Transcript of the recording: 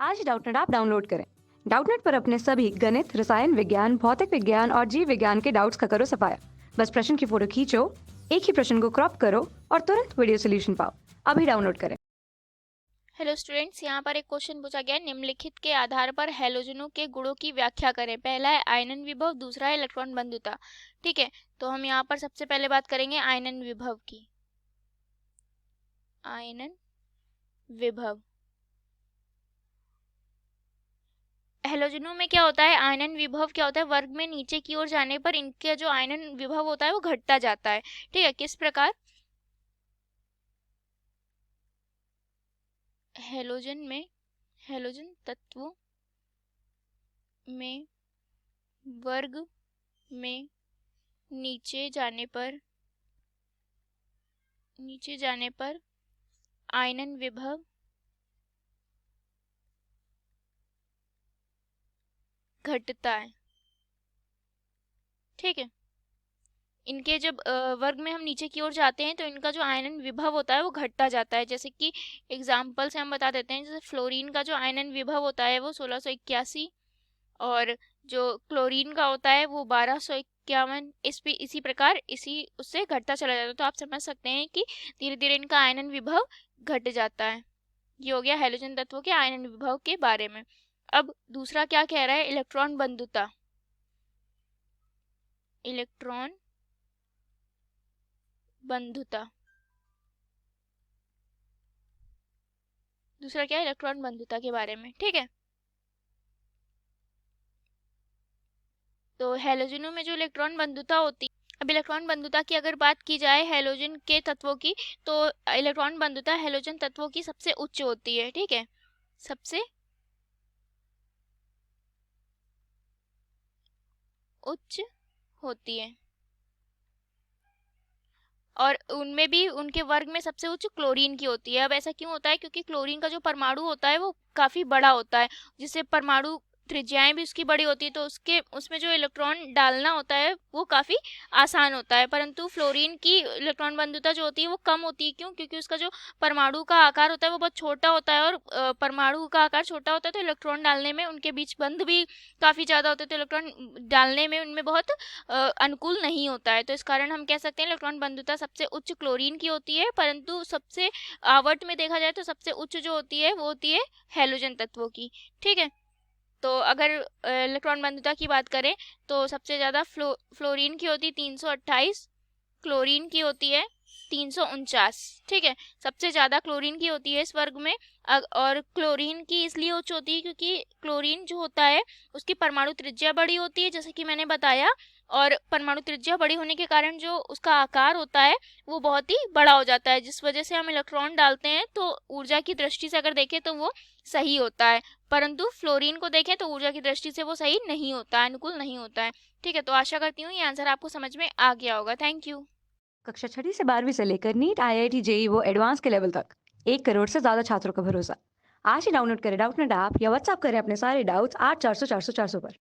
आज ही Doubtnut app download करें। Doubtnut पर अपने सभी गणित, रसायन विज्ञान, भौतिक विज्ञान और जीव विज्ञान के डाउट्स का करो सफाया। बस प्रश्न की फोटो खींचो, एक ही प्रश्न को क्रॉप करो और तुरंत वीडियो सोल्यूशन पाओ। अभी डाउनलोड करें। हेलो स्टूडेंट्स, यहाँ पर एक क्वेश्चन पूछा गया है, निम्नलिखित के आधार पर हैलोजनों के गुणों की व्याख्या करें। पहला है आयनन विभव, दूसरा है इलेक्ट्रॉन बंधुता। ठीक है, तो हम यहाँ पर सबसे पहले बात करेंगे आयनन विभव की। आयनन विभव हैलोजनों में क्या होता है, आयनन विभव क्या होता है, वर्ग में नीचे की ओर जाने पर इनका जो आयनन विभव होता है वो घटता जाता है। ठीक है, किस प्रकार? हैलोजन तत्वों में वर्ग में नीचे जाने पर आयनन विभव घटता है। ठीक है, इनके जब वर्ग में हम नीचे की ओर जाते हैं तो इनका जो आयनन विभव होता है वो घटता जाता है। जैसे कि एग्जाम्पल से हम बता देते हैं, जैसे फ्लोरीन का जो आयनन विभव होता है वो 1681 और जो क्लोरीन का होता है वो 1251। इसी प्रकार उससे घटता चला जाता है। तो आप समझ सकते हैं कि धीरे धीरे इनका आयनन विभव घट जाता है। ये हो गया हैलोजन तत्वों के आयनन विभव के बारे में। अब दूसरा क्या कह रहा है, इलेक्ट्रॉन बंधुता। इलेक्ट्रॉन बंधुता दूसरा क्या है, इलेक्ट्रॉन बंधुता के बारे में। ठीक है, तो हैलोजनों में जो इलेक्ट्रॉन बंधुता होती है, अब इलेक्ट्रॉन बंधुता की अगर बात की जाए हैलोजन के तत्वों की, तो इलेक्ट्रॉन बंधुता हैलोजन तत्वों की सबसे उच्च होती है। ठीक है, सबसे उच्च होती है और उनमें भी उनके वर्ग में सबसे उच्च क्लोरीन की होती है। अब ऐसा क्यों होता है, क्योंकि क्लोरीन का जो परमाणु होता है वो काफी बड़ा होता है, जिससे परमाणु त्रिज्याएं भी उसकी बड़ी होती है, तो उसमें जो इलेक्ट्रॉन डालना होता है वो काफी आसान होता है। परंतु फ्लोरीन की इलेक्ट्रॉन बंधुता जो होती है वो कम होती है। क्यों? क्योंकि उसका जो परमाणु का आकार होता है वो बहुत छोटा होता है और परमाणु का आकार छोटा होता है तो इलेक्ट्रॉन डालने में उनके बीच बंध भी काफी ज्यादा होते हैं, तो इलेक्ट्रॉन डालने में उनमें बहुत अनुकूल नहीं होता है। तो इस कारण हम कह सकते हैं इलेक्ट्रॉन बंधुता सबसे उच्च क्लोरीन की होती है, परंतु सबसे आवर्त में देखा जाए तो सबसे उच्च जो होती है वो होती है हैलोजन तत्वों की। ठीक है, तो अगर इलेक्ट्रॉन बंधुता की बात करें तो सबसे ज्यादा फ्लोरीन की होती है 328, क्लोरीन की होती है 349। ठीक है, सबसे ज्यादा क्लोरीन की होती है इस वर्ग में। और क्लोरीन की इसलिए उच्च होती है क्योंकि क्लोरीन जो होता है उसकी परमाणु त्रिज्या बड़ी होती है, जैसे कि मैंने बताया, और परमाणु त्रिज्या बड़ी होने के कारण जो उसका आकार होता है वो बहुत ही बड़ा हो जाता है, जिस वजह से हम इलेक्ट्रॉन डालते हैं तो ऊर्जा की दृष्टि से अगर देखें तो वो सही होता है। परंतु फ्लोरीन को देखें तो ऊर्जा की दृष्टि से वो सही नहीं होता है, अनुकूल नहीं होता है। ठीक है, तो आशा करती हूँ ये आंसर आपको समझ में आ गया होगा। Thank you. कक्षा 6 से 12वीं से लेकर नीट, IIT, जेई वो एडवांस के लेवल तक 1 करोड़ से ज्यादा छात्रों का भरोसा। आज ही डाउनलोड करें डाउटनेट ऐप या व्हाट्सएप करें अपने सारे डाउट्स 8400 400 400 पर।